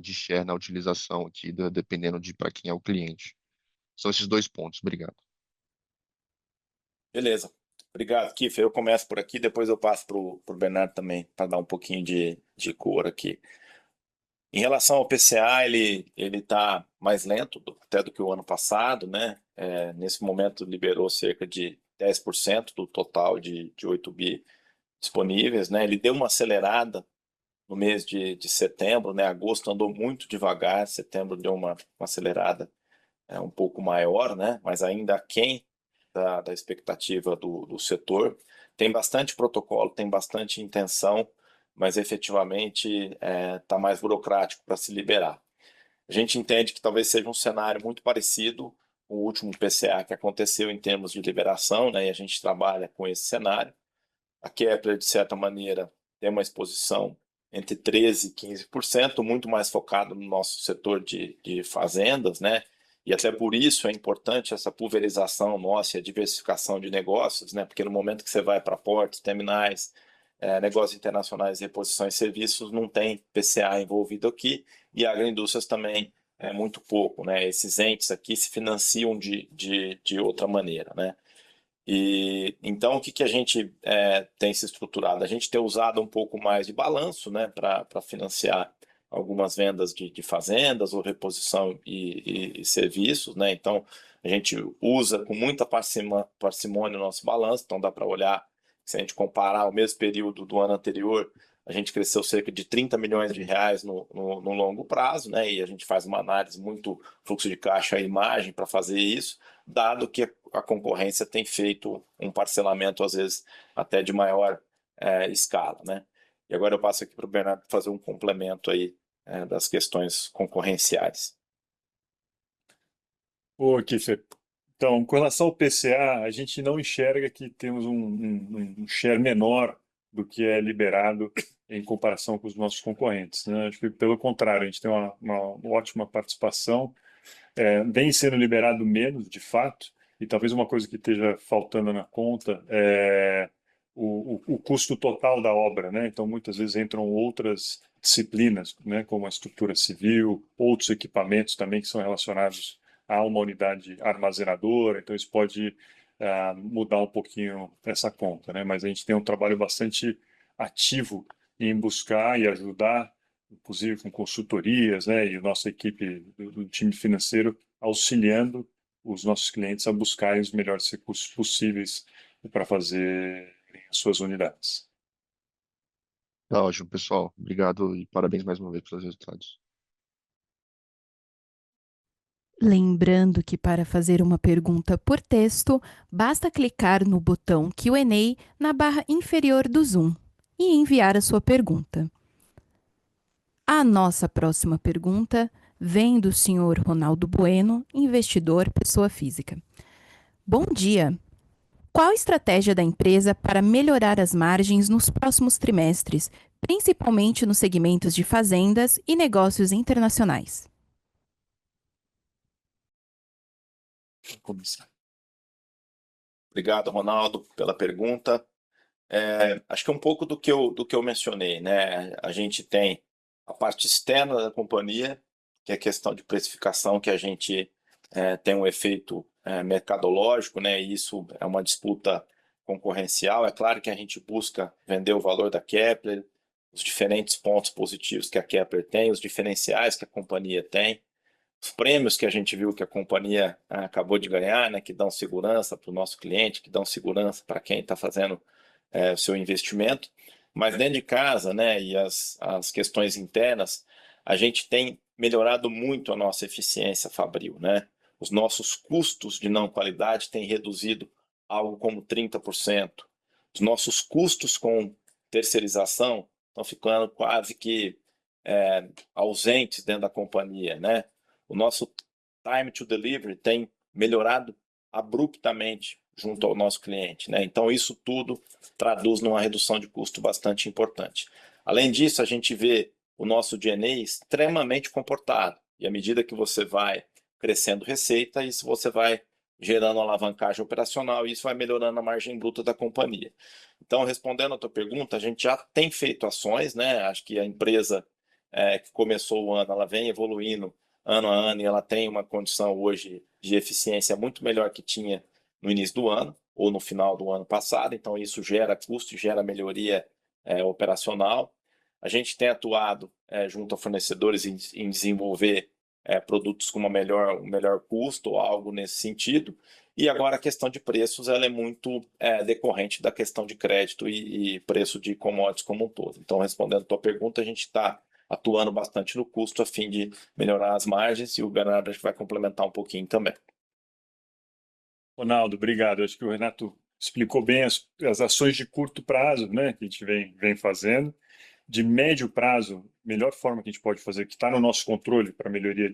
de share na utilização aqui, dependendo de para quem é o cliente. São esses dois pontos. Obrigado. Beleza. Obrigado, Kiffer. Eu começo por aqui, depois eu passo para o Bernardo também, para dar um pouquinho de cor aqui. Em relação ao PCA, ele está mais lento até do que o ano passado, né? Nesse momento liberou cerca de 10% do total de 8 bi disponíveis, né? Ele deu uma acelerada no mês de setembro, né? Agosto andou muito devagar, setembro deu uma acelerada um pouco maior, né? Mas ainda aquém da expectativa do setor. Tem bastante protocolo, tem bastante intenção, mas efetivamente está mais burocrático para se liberar. A gente entende que talvez seja um cenário muito parecido com o último PCA que aconteceu em termos de liberação, né? E a gente trabalha com esse cenário. A Kepler, de certa maneira, tem uma exposição entre 13% e 15%, muito mais focado no nosso setor de fazendas, né? E até por isso é importante essa pulverização nossa e a diversificação de negócios, né? Porque no momento que você vai para portos, terminais, negócios internacionais, reposições e serviços, não tem PCA envolvido aqui, e agroindústrias também é muito pouco, né? Esses entes aqui se financiam de outra maneira, né? E então o que a gente tem se estruturado? A gente tem usado um pouco mais de balanço, né, para financiar algumas vendas de fazendas ou reposição e serviços, né? Então a gente usa com muita parcimônia o nosso balanço, então dá para olhar, se a gente comparar o mesmo período do ano anterior, a gente cresceu cerca de 30 milhões de reais no longo prazo, né? E a gente faz uma análise muito fluxo de caixa e margem para fazer isso, dado que a concorrência tem feito um parcelamento, às vezes, até de maior escala, né? E agora eu passo aqui para o Bernardo fazer um complemento aí das questões concorrenciais. Ô, Kiffer, então, com relação ao PCA, a gente não enxerga que temos um share menor do que é liberado em comparação com os nossos concorrentes, né? Acho que, pelo contrário, a gente tem uma ótima participação, vem sendo liberado menos, de fato, e talvez uma coisa que esteja faltando na conta é o custo total da obra, né? Então, muitas vezes entram outras disciplinas, né, como a estrutura civil, outros equipamentos também que são relacionados a uma unidade armazenadora, então isso pode mudar um pouquinho essa conta, né? Mas a gente tem um trabalho bastante ativo em buscar e ajudar, inclusive com consultorias, né, e a nossa equipe do time financeiro auxiliando os nossos clientes a buscarem os melhores recursos possíveis para fazer as suas unidades. Tá ótimo, pessoal. Obrigado e parabéns mais uma vez pelos resultados. Lembrando que para fazer uma pergunta por texto, basta clicar no botão Q&A na barra inferior do Zoom e enviar a sua pergunta. A nossa próxima pergunta vem do senhor Ronaldo Bueno, investidor pessoa física. Bom dia! Qual a estratégia da empresa para melhorar as margens nos próximos trimestres, principalmente nos segmentos de fazendas e negócios internacionais? Vou começar. Obrigado, Ronaldo, pela pergunta. Acho que é um pouco do que eu mencionei, né? A gente tem a parte externa da companhia, que é a questão de precificação, que a gente tem um efeito mercadológico, né? E isso é uma disputa concorrencial. É claro que a gente busca vender o valor da Kepler, os diferentes pontos positivos que a Kepler tem, os diferenciais que a companhia tem, os prêmios que a gente viu que a companhia acabou de ganhar, né? Que dão segurança para o nosso cliente, que dão segurança para quem está fazendo o seu investimento. Mas dentro de casa, né, e as questões internas, a gente tem melhorado muito a nossa eficiência fabril, né? Os nossos custos de não qualidade têm reduzido algo como 30%. os nossos custos com terceirização estão ficando quase que ausentes dentro da companhia, né? O nosso time to delivery tem melhorado abruptamente junto ao nosso cliente, né? Então isso tudo traduz numa redução de custo bastante importante. Além disso, a gente vê o nosso G&A extremamente comportado, e à medida que você vai crescendo receita, isso você vai gerando alavancagem operacional e isso vai melhorando a margem bruta da companhia. Então, respondendo a tua pergunta, a gente já tem feito ações, né? Acho que a empresa que começou o ano, ela vem evoluindo ano a ano e ela tem uma condição hoje de eficiência muito melhor que tinha no início do ano ou no final do ano passado, então isso gera custo, gera melhoria operacional. A gente tem atuado junto a fornecedores em desenvolver produtos com um melhor custo ou algo nesse sentido. E agora a questão de preços ela é muito decorrente da questão de crédito e preço de commodities como um todo. Então, respondendo a tua pergunta, a gente está atuando bastante no custo a fim de melhorar as margens e o Bernardo vai complementar um pouquinho também. Ronaldo, obrigado. Acho que o Renato explicou bem as ações de curto prazo, né, que a gente vem fazendo. De médio prazo, melhor forma que a gente pode fazer, que está no nosso controle para a melhoria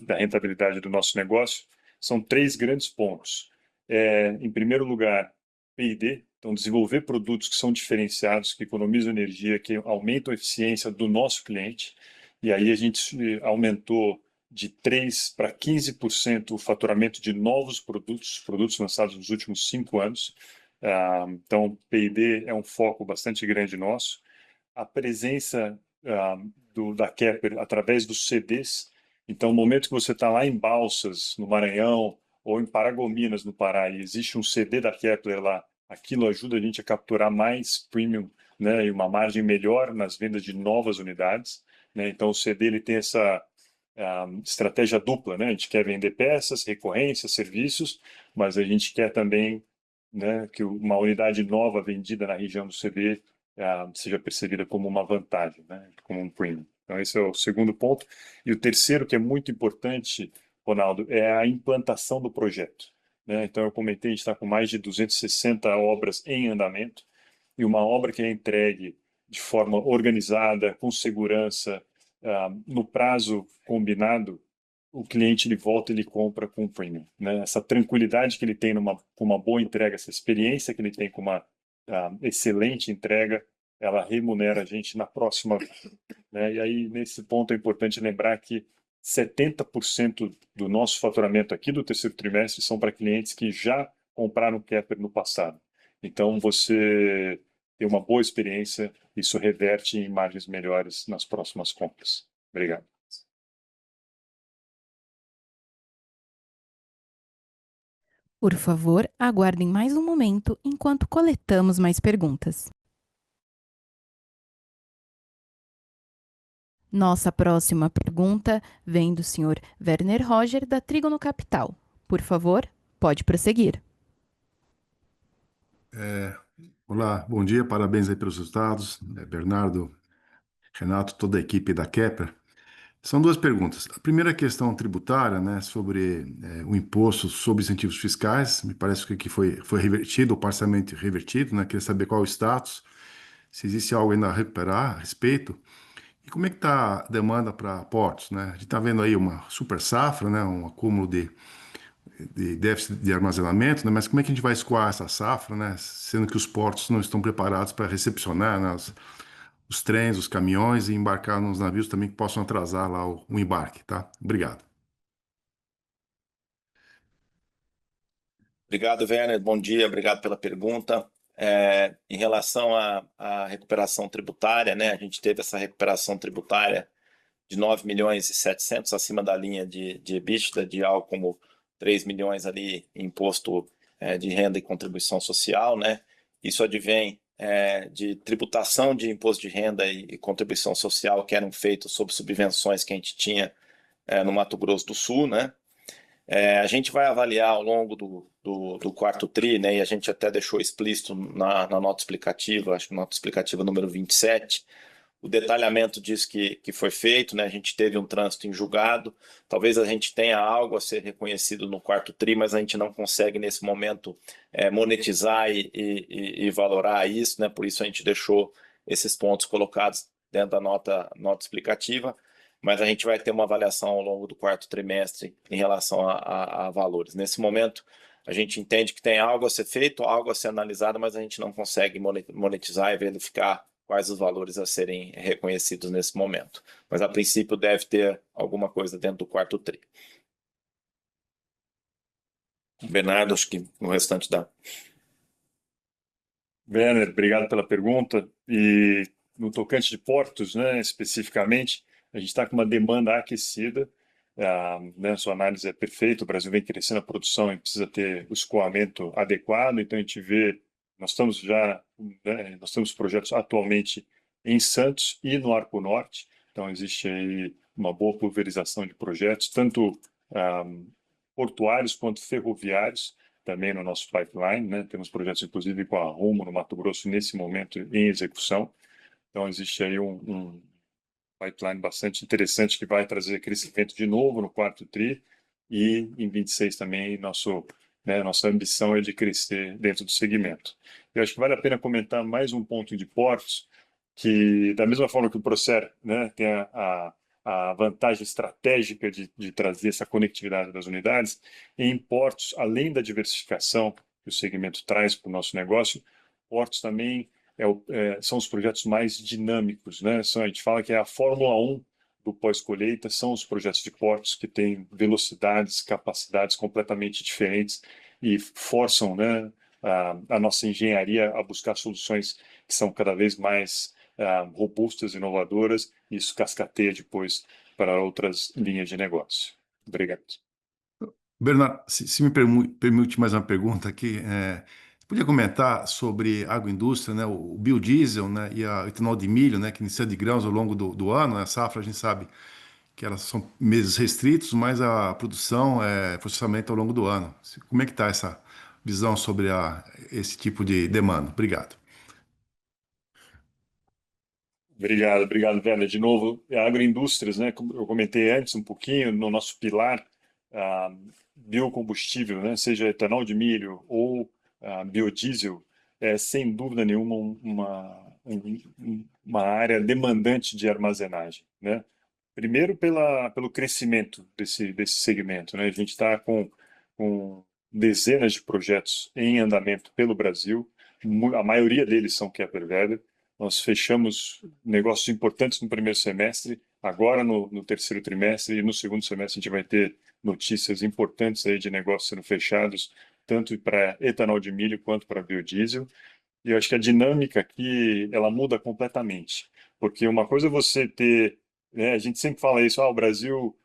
da rentabilidade do nosso negócio, são 3 grandes pontos. Em primeiro lugar, P&D, então desenvolver produtos que são diferenciados, que economizam energia, que aumentam a eficiência do nosso cliente. E aí a gente aumentou de 3% para 15% o faturamento de novos produtos lançados nos últimos 5 anos. Então, P&D é um foco bastante grande nosso. A presença da Kepler através dos CDs. Então, no momento que você está lá em Balsas, no Maranhão, ou em Paragominas, no Pará, e existe um CD da Kepler lá, aquilo ajuda a gente a capturar mais premium, né, e uma margem melhor nas vendas de novas unidades, né? Então, o CD ele tem essa estratégia dupla, né? A gente quer vender peças, recorrências, serviços, mas a gente quer também, né, que uma unidade nova vendida na região do CD seja percebida como uma vantagem, né, como um premium. Então, esse é o segundo ponto. E o terceiro, que é muito importante, Ronaldo, é a implantação do projeto, né? Então, eu comentei, a gente está com mais de 260 obras em andamento, e uma obra que é entregue de forma organizada, com segurança, no prazo combinado, o cliente ele volta e ele compra com um premium, né? Essa tranquilidade que ele tem com uma boa entrega, essa experiência que ele tem com uma excelente entrega, ela remunera a gente na próxima, né? E aí, nesse ponto, é importante lembrar que 70% do nosso faturamento aqui do terceiro trimestre são para clientes que já compraram Kepler no passado. Então, você tem uma boa experiência, isso reverte em margens melhores nas próximas compras. Obrigado. Por favor, aguardem mais um momento enquanto coletamos mais perguntas. Nossa próxima pergunta vem do Sr. Werner Roger, da Trígono Capital. Por favor, pode prosseguir. Olá, bom dia, parabéns aí pelos resultados. Bernardo, Renato, toda a equipe da Kepler. São 2 perguntas. A primeira questão tributária, né, sobre o imposto sobre incentivos fiscais, me parece que foi revertido, ou parcialmente revertido, né? Queria saber qual é o status, se existe algo ainda a recuperar a respeito, e como é que está a demanda para portos, né? A gente está vendo aí uma super safra, né, um acúmulo de déficit de armazenamento, né? Mas como é que a gente vai escoar essa safra, né? Sendo que os portos não estão preparados para recepcionar, né, os trens, os caminhões e embarcar nos navios também que possam atrasar lá o embarque, tá? Obrigado. Obrigado, Werner. Bom dia, obrigado pela pergunta. Em relação à recuperação tributária, né, a gente teve essa recuperação tributária de 9 milhões e 700 acima da linha de EBITDA, de algo como 3 milhões ali em imposto de renda e contribuição social, né? Isso advém de tributação de imposto de renda e contribuição social que eram feitos sob subvenções que a gente tinha no Mato Grosso do Sul, né? A gente vai avaliar ao longo do quarto TRI, né, e a gente até deixou explícito na nota explicativa, acho que nota explicativa número 27, o detalhamento disso que foi feito, né? A gente teve um trânsito em julgado, talvez a gente tenha algo a ser reconhecido no quarto TRI, mas a gente não consegue nesse momento monetizar e valorar isso, né? Por isso a gente deixou esses pontos colocados dentro da nota explicativa, mas a gente vai ter uma avaliação ao longo do quarto trimestre em relação a valores. Nesse momento, a gente entende que tem algo a ser feito, algo a ser analisado, mas a gente não consegue monetizar e verificar quais os valores a serem reconhecidos nesse momento. Mas, a princípio, deve ter alguma coisa dentro do quarto TRI. Bernardo, acho que o restante dá. Werner, obrigado pela pergunta. E no tocante de portos, né, especificamente, a gente está com uma demanda aquecida. Né, sua análise é perfeita, o Brasil vem crescendo a produção e precisa ter o escoamento adequado, então a gente vê, nós temos projetos atualmente em Santos e no Arco Norte, então existe aí uma boa pulverização de projetos, tanto portuários quanto ferroviários, também no nosso pipeline, né? Temos projetos inclusive com a Rumo no Mato Grosso nesse momento em execução, então existe aí um pipeline bastante interessante que vai trazer crescimento de novo no quarto TRI e em 26 também nossa ambição é de crescer dentro do segmento. Eu acho que vale a pena comentar mais um ponto de portos que, da mesma forma que o Procer, né, tem a vantagem estratégica de trazer essa conectividade das unidades, em portos, além da diversificação que o segmento traz para o nosso negócio, portos também são os projetos mais dinâmicos, né? A gente fala que é a Fórmula 1 do pós-colheita, são os projetos de portos que têm velocidades, capacidades completamente diferentes e forçam, né, a nossa engenharia a buscar soluções que são cada vez mais robustas, inovadoras, e isso cascateia depois para outras linhas de negócio. Obrigado. Bernardo, se me permite mais uma pergunta aqui, você podia comentar sobre agroindústria, né, o biodiesel, né, e o etanol de milho, né, que inicia de grãos ao longo do ano, né, a safra a gente sabe que elas são meses restritos, mas a produção é processamento ao longo do ano. Como é que está essa visão sobre esse tipo de demanda? Obrigado. Obrigado, Werner. De novo, a agroindústrias, né, como eu comentei antes um pouquinho, no nosso pilar, biocombustível, né, seja etanol de milho ou biodiesel, é sem dúvida nenhuma uma área demandante de armazenagem, né? Primeiro pelo crescimento desse segmento, né? A gente está com dezenas de projetos em andamento pelo Brasil, a maioria deles são Kepler-Weber. Nós fechamos negócios importantes no primeiro semestre, agora no terceiro trimestre, e no segundo semestre a gente vai ter notícias importantes aí de negócios sendo fechados, tanto para etanol de milho quanto para biodiesel. E eu acho que a dinâmica aqui, ela muda completamente, porque uma coisa é você ter, né, a gente sempre fala isso, o Brasil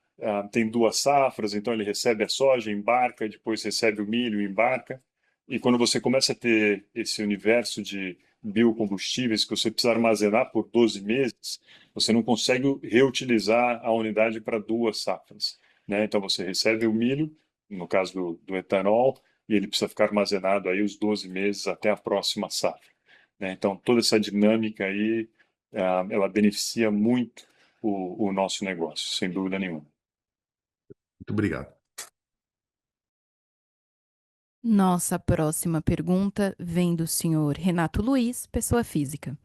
tem duas safras, então ele recebe a soja, embarca, depois recebe o milho, embarca, e quando você começa a ter esse universo de biocombustíveis que você precisa armazenar por 12 meses, você não consegue reutilizar a unidade para duas safras, né? Então você recebe o milho, no caso do etanol, e ele precisa ficar armazenado aí os 12 meses até a próxima safra, né? Então toda essa dinâmica aí, ela beneficia muito o nosso negócio, sem dúvida nenhuma. Muito obrigado. Nossa próxima pergunta vem do senhor Renato Luiz, pessoa física.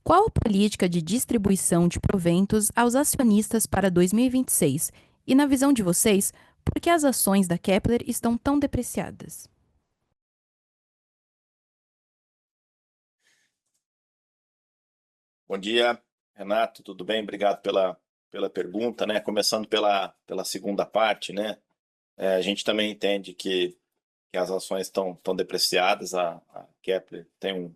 Qual a política de distribuição de proventos aos acionistas para 2026? E na visão de vocês, por que as ações da Kepler estão tão depreciadas? Bom dia, Renato, tudo bem? Obrigado pela pergunta, né? Começando pela segunda parte, né? A gente também entende que as ações estão depreciadas, a Kepler tem um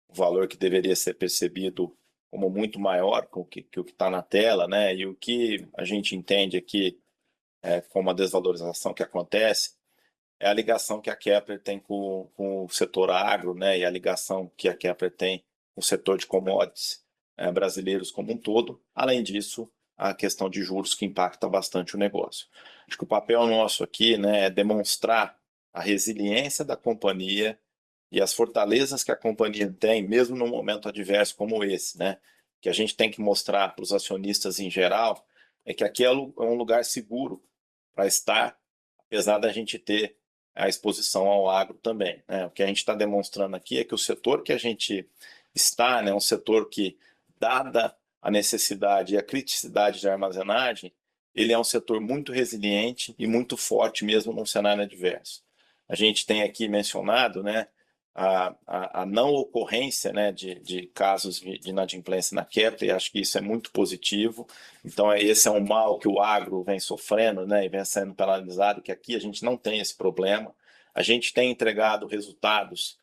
valor que deveria ser percebido como muito maior que o que está na tela, né? E o que a gente entende aqui como a desvalorização que acontece é a ligação que a Kepler tem com o setor agro, né? E a ligação que a Kepler tem com o setor de commodities brasileiros como um todo. Além disso, a questão de juros que impacta bastante o negócio. Acho que o papel nosso aqui, né, é demonstrar a resiliência da companhia e as fortalezas que a companhia tem, mesmo num momento adverso como esse, né? que a gente tem que mostrar para os acionistas em geral é que aqui é um lugar seguro para estar, apesar da gente ter a exposição ao agro também, né? O que a gente está demonstrando aqui é que o setor que a gente está, né, um setor que, dada a necessidade e a criticidade de armazenagem, ele é um setor muito resiliente e muito forte mesmo num cenário adverso. A gente tem aqui mencionado, né, a não ocorrência, né, de casos de inadimplência na Kepler, e acho que isso é muito positivo. Então, esse é um mal que o agro vem sofrendo, né, e vem sendo penalizado, que aqui a gente não tem esse problema. A gente tem entregado resultados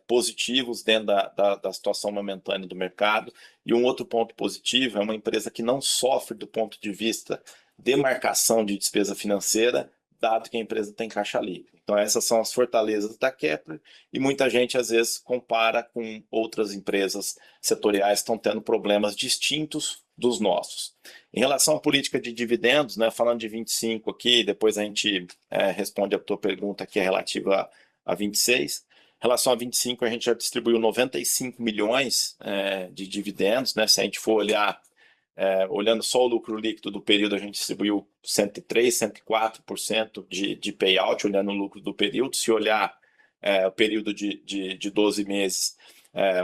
positivos dentro da situação momentânea do mercado. E um outro ponto positivo é uma empresa que não sofre do ponto de vista de marcação de despesa financeira, dado que a empresa tem caixa livre. Então, essas são as fortalezas da Kepler, e muita gente, às vezes, compara com outras empresas setoriais que estão tendo problemas distintos dos nossos. Em relação à política de dividendos, né, falando de 25 aqui, depois a gente responde a tua pergunta que é relativa a 26. Em relação a 25, a gente já distribuiu 95 milhões de dividendos, né? Se a gente for olhar, olhando só o lucro líquido do período, a gente distribuiu 103%, 104% de payout, olhando o lucro do período. Se olhar o período de 12 meses,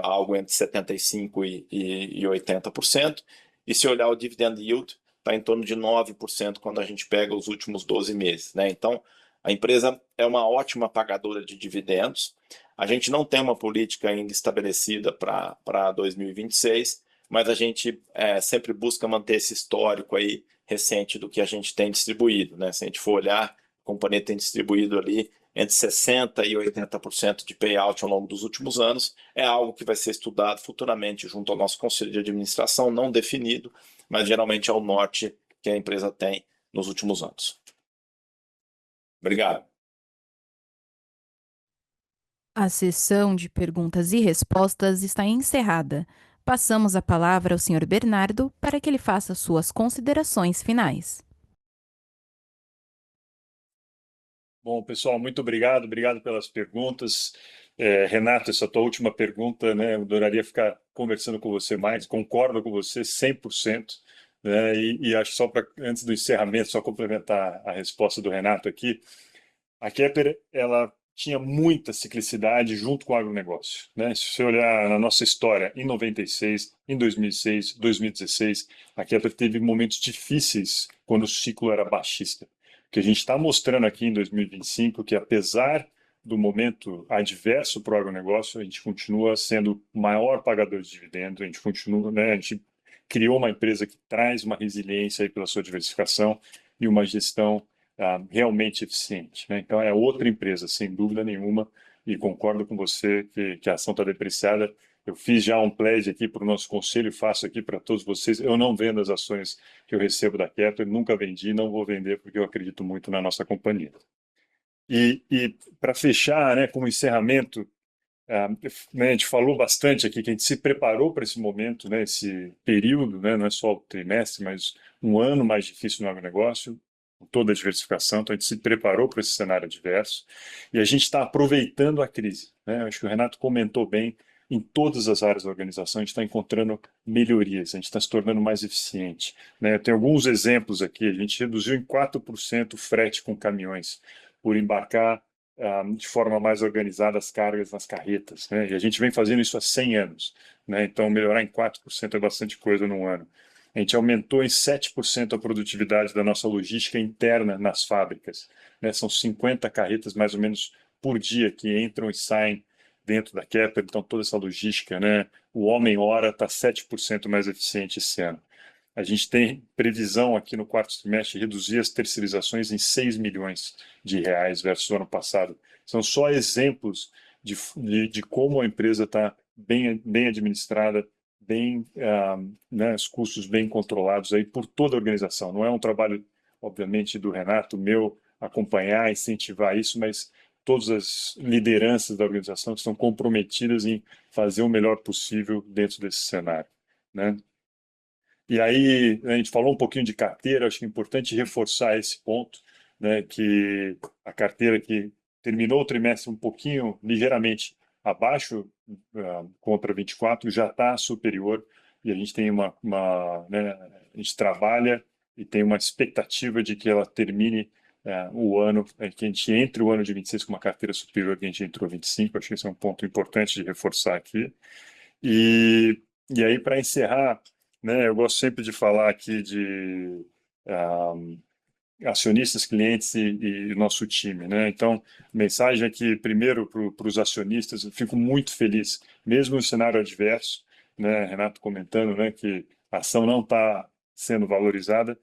algo entre 75% e 80%. E se olhar o dividend yield, está em torno de 9% quando a gente pega os últimos 12 meses, né? Então, a empresa é uma ótima pagadora de dividendos. A gente não tem uma política ainda estabelecida para 2026, mas a gente sempre busca manter esse histórico aí recente do que a gente tem distribuído, né? Se a gente for olhar, a companhia tem distribuído ali entre 60% e 80% de payout ao longo dos últimos anos. É algo que vai ser estudado futuramente junto ao nosso conselho de administração, não definido, mas geralmente é o norte que a empresa tem nos últimos anos. Obrigado. A sessão de perguntas e respostas está encerrada. Passamos a palavra ao Sr. Bernardo para que ele faça suas considerações finais. Bom, pessoal, muito obrigado pelas perguntas. Renato, essa tua última pergunta, né, eu adoraria ficar conversando com você mais, concordo com você 100%, né, e acho só para, antes do encerramento, só complementar a resposta do Renato aqui, a Kepler, ela tinha muita ciclicidade junto com o agronegócio, né? Se você olhar na nossa história, em 96, em 2006, 2016, a Kepler teve momentos difíceis quando o ciclo era baixista. O que a gente está mostrando aqui em 2025 que, apesar do momento adverso para o agronegócio, a gente continua sendo o maior pagador de dividendos, a gente continua, né, a gente criou uma empresa que traz uma resiliência aí pela sua diversificação e uma gestão realmente eficiente, né? Então é outra empresa, sem dúvida nenhuma, e concordo com você que a ação está depreciada. Eu fiz já um pledge aqui para o nosso conselho e faço aqui para todos vocês. Eu não vendo as ações que eu recebo da Kepler, nunca vendi, não vou vender porque eu acredito muito na nossa companhia. E para fechar, né, como encerramento, né, a gente falou bastante aqui que a gente se preparou para esse momento, né, esse período, né, não é só o trimestre, mas um ano mais difícil no agronegócio, com toda a diversificação, então a gente se preparou para esse cenário adverso e a gente está aproveitando a crise, né? Acho que o Renato comentou bem, em todas as áreas da organização a gente está encontrando melhorias, a gente está se tornando mais eficiente, né? Eu tenho alguns exemplos aqui, a gente reduziu em 4% o frete com caminhões por embarcar de forma mais organizada as cargas nas carretas, né? E a gente vem fazendo isso há 100 anos, né? Então melhorar em 4% é bastante coisa num ano. A gente aumentou em 7% a produtividade da nossa logística interna nas fábricas, né? São 50 carretas mais ou menos por dia que entram e saem dentro da Kepler, então toda essa logística, né? O homem-hora está 7% mais eficiente esse ano. A gente tem previsão aqui no quarto trimestre de reduzir as terceirizações em 6 milhões de reais versus o ano passado. São só exemplos de como a empresa está bem administrada, né, os custos bem controlados aí por toda a organização. Não é um trabalho, obviamente, do Renato, meu, acompanhar, incentivar isso, mas todas as lideranças da organização estão comprometidas em fazer o melhor possível dentro desse cenário, né? E aí, a gente falou um pouquinho de carteira, acho que é importante reforçar esse ponto, né, que a carteira que terminou o trimestre um pouquinho, ligeiramente abaixo contra 24, já está superior, e a gente tem né, a gente trabalha e tem uma expectativa de que ela termine o ano, que a gente entre o ano de 26 com uma carteira superior ao que a gente entrou 25. Acho que esse é um ponto importante de reforçar aqui. E aí, para encerrar, né, eu gosto sempre de falar aqui de acionistas, clientes e nosso time, né? Então, mensagem aqui primeiro para os acionistas: eu fico muito feliz, mesmo no cenário adverso, né? Renato comentando, né, que a ação não está sendo valorizada.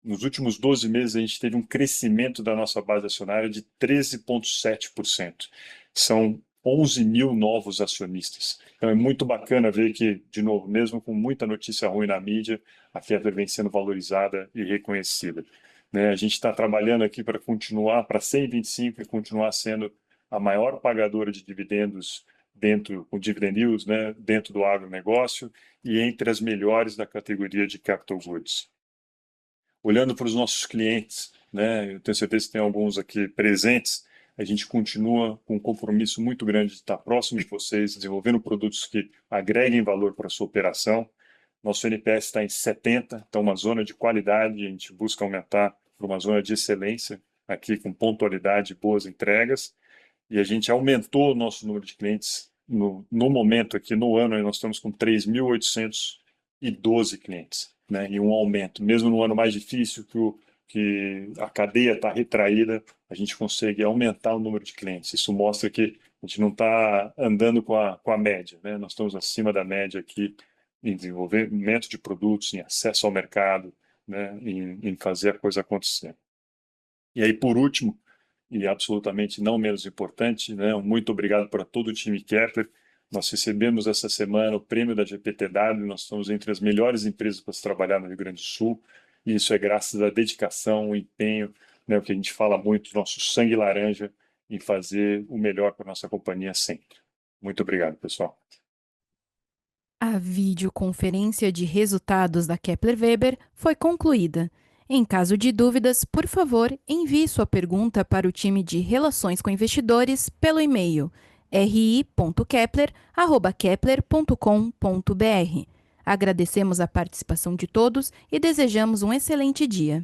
Nos últimos 12 meses, a gente teve um crescimento da nossa base acionária de 13,7%. São 11 mil novos acionistas. Então, é muito bacana ver que, de novo, mesmo com muita notícia ruim na mídia, a Kepler vem sendo valorizada e reconhecida. Né? A gente está trabalhando aqui para continuar, para 125 e continuar sendo a maior pagadora de dividendos dentro, com dividend yields, né, dentro do agronegócio e entre as melhores da categoria de capital goods. Olhando para os nossos clientes, né, eu tenho certeza que tem alguns aqui presentes, a gente continua com um compromisso muito grande de estar próximo de vocês, desenvolvendo produtos que agreguem valor para a sua operação. Nosso NPS está em 70, então uma zona de qualidade, a gente busca aumentar para uma zona de excelência, aqui com pontualidade e boas entregas. E a gente aumentou o nosso número de clientes no momento aqui, no ano, nós estamos com 3.812 clientes, né? E um aumento, mesmo no ano mais difícil, que a cadeia está retraída, a gente consegue aumentar o número de clientes. Isso mostra que a gente não está andando com a média, né? Nós estamos acima da média aqui em desenvolvimento de produtos, em acesso ao mercado, né? Em fazer a coisa acontecer. E aí, por último, e absolutamente não menos importante, né? Muito obrigado para todo o time Kepler. Nós recebemos essa semana o prêmio da GPTW, nós estamos entre as melhores empresas para se trabalhar no Rio Grande do Sul, e isso é graças à dedicação, ao empenho, né? O que a gente fala muito, nosso sangue laranja, em fazer o melhor para a nossa companhia sempre. Muito obrigado, pessoal. A videoconferência de resultados da Kepler Weber foi concluída. Em caso de dúvidas, por favor, envie sua pergunta para o time de Relações com Investidores pelo e-mail ri.kepler@kepler.com.br. Agradecemos a participação de todos e desejamos um excelente dia.